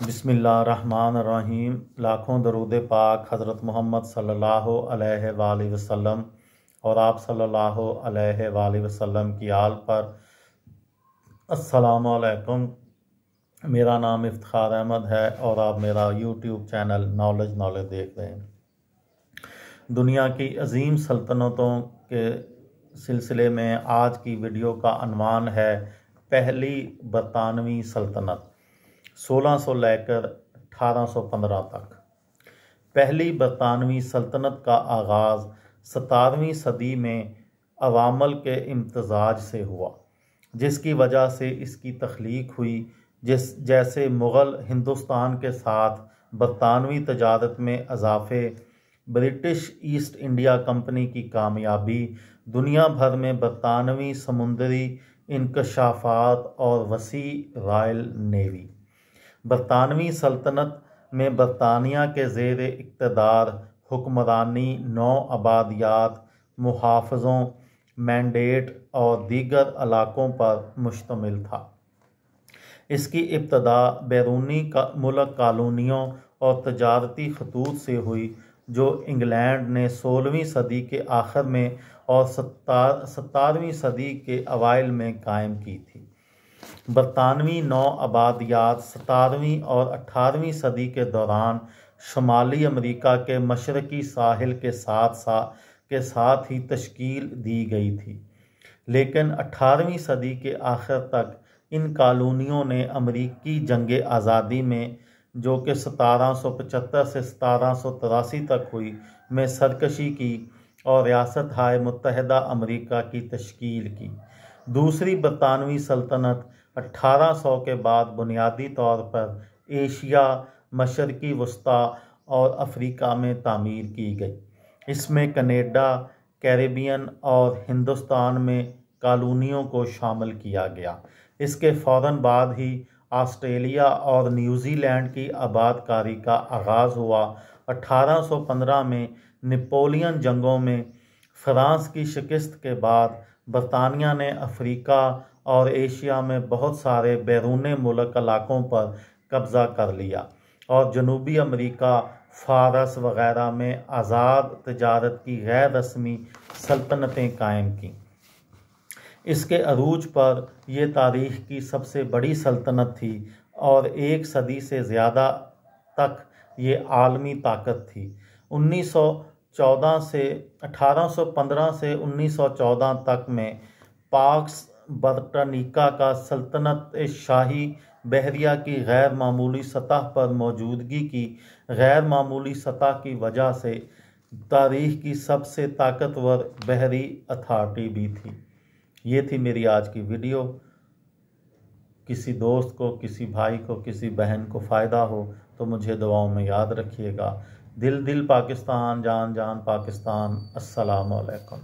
बिस्मिल्लाहिर्रहमानिर्रहीम। लाखों दरूद पाक हज़रत मोहम्मद सल्लल्लाहु अलैहि वसल्लम और आप सल्लल्लाहु अलैहि वसल्लम की आल पर। अस्सलामु अलैकुम। मेरा नाम इफ्तिखार अहमद है और आप मेरा यूट्यूब चैनल नॉलेज देख रहे हैं। दुनिया की अजीम सल्तनतों के सिलसिले में आज की वीडियो का अनवान है पहली बरतानवी सल्तनत 1600 लेकर 1815 तक। पहली बरतानवी सल्तनत का आगाज़ 17वीं सदी में अवामल के इम्तजाज से हुआ, जिसकी वजह से इसकी तख्लीक हुई। जैसे मुग़ल हिंदुस्तान के साथ बरतानवी तजारत में इजाफ़े, ब्रिटिश ईस्ट इंडिया कंपनी की कामयाबी, दुनिया भर में बरतानवी समुंदरी इंकशाफात और वसी रॉयल नेवी। बरतानवी सल्तनत में बरतानिया के ज़ेर इक़्तिदार हुक्मरानी 9 आबादियात, मुहाफ़ज़ों, मैंडेट और दीगर इलाक़ों पर मुश्तमिल था। इसकी इब्तदा बैरूनी मुल्क कॉलोनियों और तजारती खतूत से हुई, जो इंग्लैंड ने 16वीं सदी के आखिर में और 17वीं सदी के अवाइल में कायम की थी। बरतानवी 9 आबादियात 17वीं और 18वीं सदी के दौरान शुमाली अमेरिका के मशरक़ी साहिल के साथ ही तश्कील दी गई थी, लेकिन 18वीं सदी के आखिर तक इन कॉलोनियों ने अमेरिकी जंग आज़ादी में, जो कि 1775 से 1783 तक हुई, में सरकशी की और रियासत-ए मुत्तहिदा अमेरिका की तश्कील की। दूसरी बरतानवी सल्तनत 1800 के बाद बुनियादी तौर पर एशिया, मशरक़ी वस्ता और अफ़्रीका में तामीर की गई। इसमें कनाडा, कैरेबियन और हिंदुस्तान में कॉलोनियों को शामिल किया गया। इसके फ़ौरन बाद ही ऑस्ट्रेलिया और न्यूज़ीलैंड की आबादकारी का आगाज़ हुआ। 1815 में नेपोलियन जंगों में फ़्रांस की शिकस्त के बाद बरतानिया ने अफ़्रीका और एशिया में बहुत सारे बैरून मुल्क इलाक़ों पर कब्ज़ा कर लिया और जनूबी अमेरिका, फ़ारस वग़ैरह में आज़ाद तजारत की गैर रस्मी सल्तनतें कायम की। इसके अरूज पर यह तारीख़ की सबसे बड़ी सल्तनत थी और 1 सदी से ज़्यादा तक ये आलमी ताकत थी। 1815 से 1914 तक में पाक्स बर्टनिका का सल्तनत शाही बहरिया की गैर मामूली सतह पर मौजूदगी की गैर मामूली सतह की वजह से तारीख़ की सबसे ताकतवर बहरी अथॉरिटी भी थी। ये थी मेरी आज की वीडियो। किसी दोस्त को, किसी भाई को, किसी बहन को फ़ायदा हो तो मुझे दुआओं में याद रखिएगा। दिल दिल पाकिस्तान, जान जान पाकिस्तान। अस्सलामु अलैकुम।